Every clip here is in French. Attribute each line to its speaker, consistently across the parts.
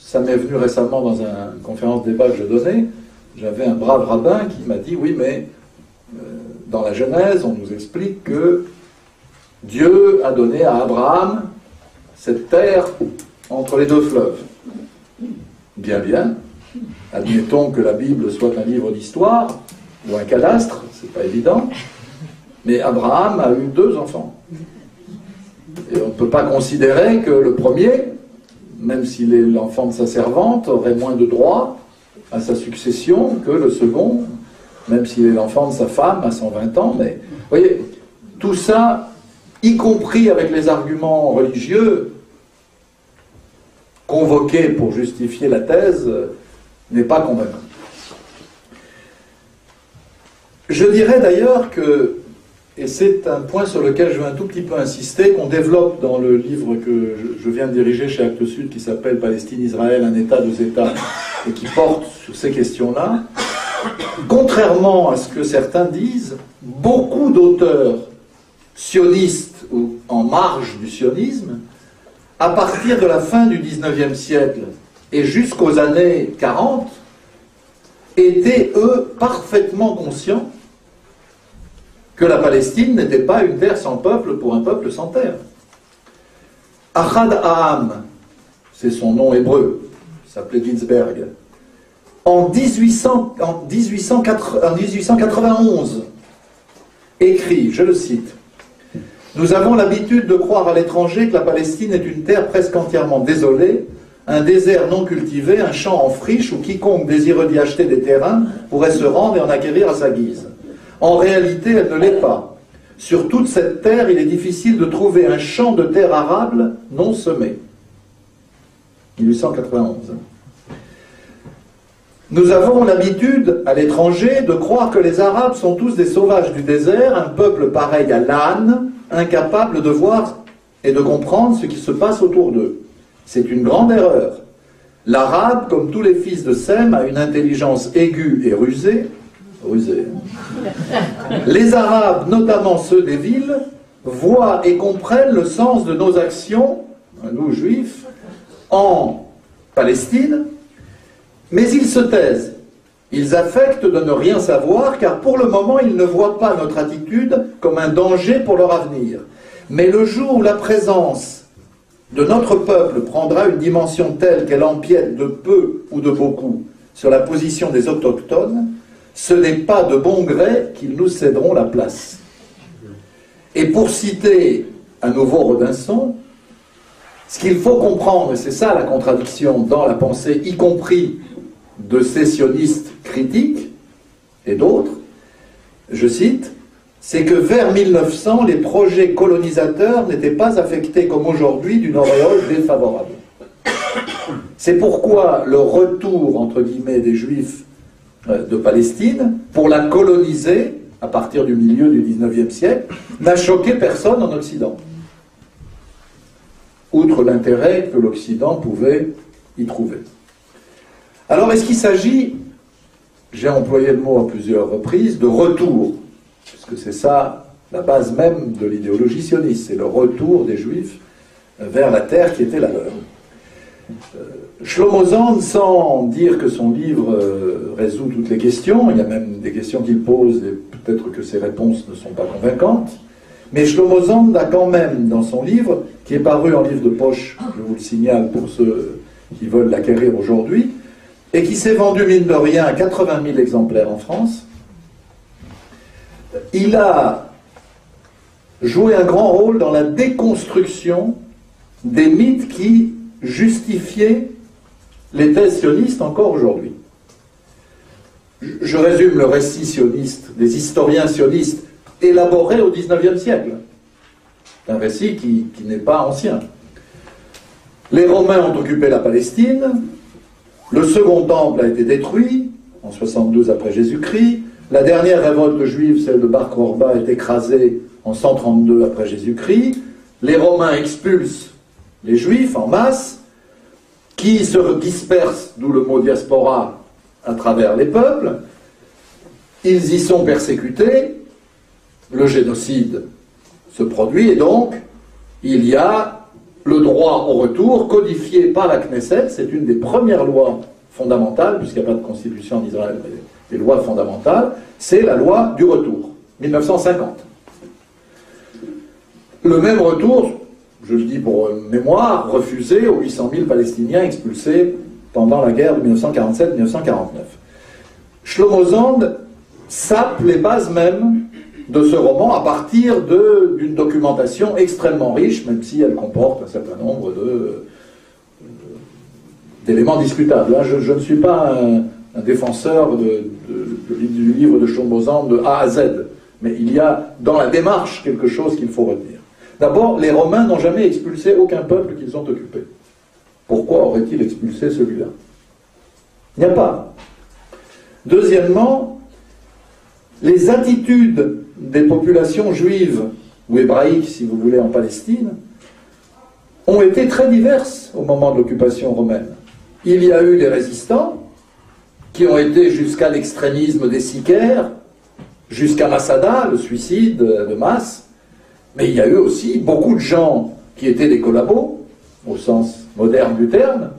Speaker 1: ça m'est venu récemment dans une conférence débat que je donnais, j'avais un brave rabbin qui m'a dit, oui, mais dans la Genèse, on nous explique que Dieu a donné à Abraham cette terre entre les deux fleuves. Bien, bien. Admettons que la Bible soit un livre d'histoire ou un cadastre, c'est pas évident. Mais Abraham a eu 2 enfants. Et on ne peut pas considérer que le premier, même s'il est l'enfant de sa servante, aurait moins de droits à sa succession que le second, même s'il est l'enfant de sa femme à 120 ans. Mais vous voyez, tout ça, y compris avec les arguments religieux convoqués pour justifier la thèse, n'est pas convaincant. Je dirais d'ailleurs que, et c'est un point sur lequel je veux un tout petit peu insister, qu'on développe dans le livre que je viens de diriger chez Actes Sud, qui s'appelle Palestine-Israël, un État, 2 États, et qui porte sur ces questions-là. Contrairement à ce que certains disent, beaucoup d'auteurs sionistes ou en marge du sionisme, à partir de la fin du XIXe siècle et jusqu'aux années 40, étaient, eux, parfaitement conscients que la Palestine n'était pas une terre sans peuple pour un peuple sans terre. Ahad Ha'am, c'est son nom hébreu, il s'appelait Ginsberg, en 1891, écrit, je le cite, « Nous avons l'habitude de croire à l'étranger que la Palestine est une terre presque entièrement désolée, un désert non cultivé, un champ en friche où quiconque désireux d'y acheter des terrains pourrait se rendre et en acquérir à sa guise. En réalité, elle ne l'est pas. Sur toute cette terre, il est difficile de trouver un champ de terre arable non semé. » 1891. Nous avons l'habitude, à l'étranger, de croire que les Arabes sont tous des sauvages du désert, un peuple pareil à l'âne, incapable de voir et de comprendre ce qui se passe autour d'eux. C'est une grande erreur. L'Arabe, comme tous les fils de Sem, a une intelligence aiguë et rusée. Les Arabes, notamment ceux des villes, voient et comprennent le sens de nos actions, nous juifs, en Palestine, mais ils se taisent. Ils affectent de ne rien savoir, car pour le moment, ils ne voient pas notre attitude comme un danger pour leur avenir. Mais le jour où la présence de notre peuple prendra une dimension telle qu'elle empiète de peu ou de beaucoup sur la position des autochtones, ce n'est pas de bon gré qu'ils nous céderont la place. Et pour citer à nouveau Robinson, ce qu'il faut comprendre, et c'est ça la contradiction dans la pensée, y compris de ces sionistes critiques et d'autres, je cite, c'est que vers 1900, les projets colonisateurs n'étaient pas affectés comme aujourd'hui d'une auréole défavorable. C'est pourquoi le retour, entre guillemets, des Juifs de Palestine, pour la coloniser, à partir du milieu du XIXe siècle, n'a choqué personne en Occident. Outre l'intérêt que l'Occident pouvait y trouver. Alors, est-ce qu'il s'agit, j'ai employé le mot à plusieurs reprises, de retour, puisque c'est ça la base même de l'idéologie sioniste, c'est le retour des Juifs vers la terre qui était la leur. Shlomo Zand, sans dire que son livre résout toutes les questions, il y a même des questions qu'il pose et peut-être que ses réponses ne sont pas convaincantes, mais Shlomo Zand a quand même dans son livre, qui est paru en livre de poche, je vous le signale pour ceux qui veulent l'acquérir aujourd'hui, et qui s'est vendu mine de rien à 80 000 exemplaires en France, il a joué un grand rôle dans la déconstruction des mythes qui justifiaient les thèses sionistes encore aujourd'hui. Je résume le récit sioniste, des historiens sionistes élaboré au XIXe siècle. Un récit qui n'est pas ancien. Les Romains ont occupé la Palestine, le second temple a été détruit en 72 après Jésus-Christ, la dernière révolte juive, celle de Bar Korba, est écrasée en 132 après Jésus-Christ, les Romains expulsent les Juifs en masse, qui se dispersent, d'où le mot diaspora, à travers les peuples, ils y sont persécutés, le génocide se produit, et donc il y a le droit au retour, codifié par la Knesset. C'est une des premières lois fondamentales, puisqu'il n'y a pas de constitution en Israël, mais des lois fondamentales, c'est la loi du retour, 1950. Le même retour, je le dis pour mémoire, refusé aux 800 000 Palestiniens expulsés pendant la guerre de 1947-1949. Shlomo Zand sape les bases mêmes de ce roman à partir d'une documentation extrêmement riche, même si elle comporte un certain nombre d'éléments discutables. Là, je ne suis pas un défenseur du livre de Shlomo Zand de A à Z, mais il y a dans la démarche quelque chose qu'il faut retenir. D'abord, les Romains n'ont jamais expulsé aucun peuple qu'ils ont occupé. Pourquoi auraient-ils expulsé celui-là? Il n'y a pas. Deuxièmement, les attitudes des populations juives, ou hébraïques si vous voulez, en Palestine, ont été très diverses au moment de l'occupation romaine. Il y a eu des résistants qui ont été jusqu'à l'extrémisme des sicaires, jusqu'à Masada, le suicide de masse, mais il y a eu aussi beaucoup de gens qui étaient des collabos, au sens moderne du terme,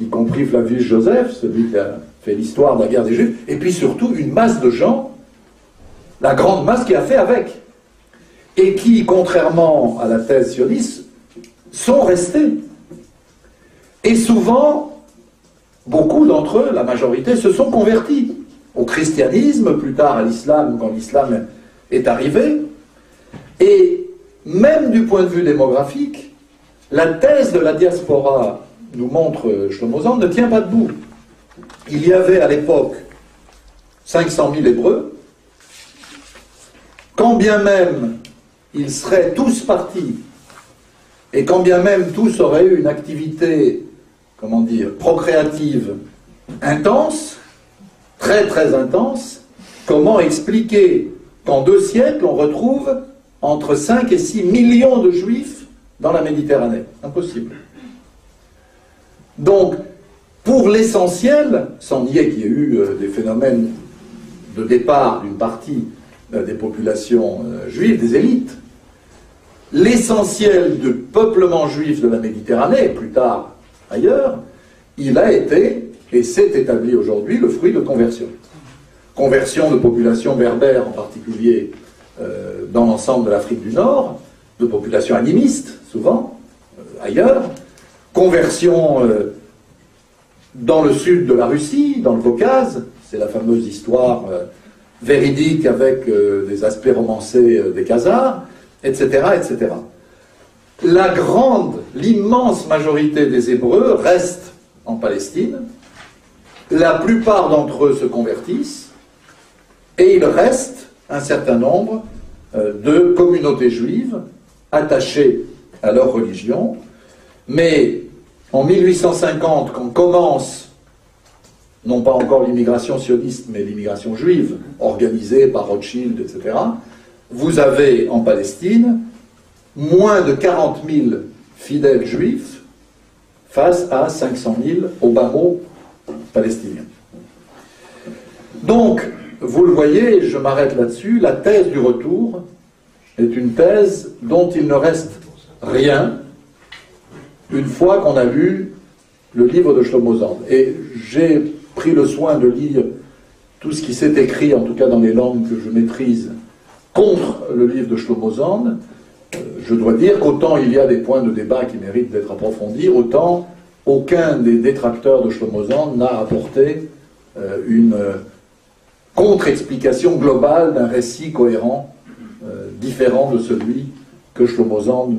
Speaker 1: y compris Flavius Joseph, celui qui a fait l'histoire de la guerre des Juifs, et puis surtout une masse de gens, la grande masse qui a fait avec, et qui, contrairement à la thèse sioniste, sont restés. Et souvent, beaucoup d'entre eux, la majorité, se sont convertis au christianisme, plus tard à l'islam, quand l'islam est arrivé. Et même du point de vue démographique, la thèse de la diaspora, nous montre Shlomo Zand, ne tient pas debout. Il y avait à l'époque 500 000 Hébreux. Quand bien même ils seraient tous partis, et quand bien même tous auraient eu une activité, comment dire, procréative intense, très très intense, comment expliquer qu'en 2 siècles on retrouve entre 5 et 6 millions de Juifs dans la Méditerranée? Impossible. Donc, pour l'essentiel, sans nier qu'il y ait eu des phénomènes de départ d'une partie des populations juives, des élites, l'essentiel du peuplement juif de la Méditerranée, et plus tard ailleurs, il a été, et s'est établi aujourd'hui, le fruit de conversion. Conversion de populations berbères en particulier dans l'ensemble de l'Afrique du Nord, de populations animistes, souvent, ailleurs, conversion dans le sud de la Russie, dans le Caucase, c'est la fameuse histoire véridique avec des aspects romancés des Khazars, etc., etc. L'immense majorité des Hébreux restent en Palestine, la plupart d'entre eux se convertissent, et il reste un certain nombre de communautés juives attachées à leur religion, mais en 1850, quand commence, non pas encore l'immigration sioniste, mais l'immigration juive, organisée par Rothschild, etc., vous avez en Palestine moins de 40 000 fidèles juifs face à 500 000 au bas mot palestiniens. Donc, vous le voyez, je m'arrête là-dessus, la thèse du retour est une thèse dont il ne reste rien une fois qu'on a lu le livre de Shlomo Zand. Et j'ai pris le soin de lire tout ce qui s'est écrit, en tout cas dans les langues que je maîtrise, contre le livre de Shlomo Zand. Je dois dire qu'autant il y a des points de débat qui méritent d'être approfondis, autant aucun des détracteurs de Shlomo Zand n'a apporté une contre-explication globale d'un récit cohérent, différent de celui que Shlomo Zand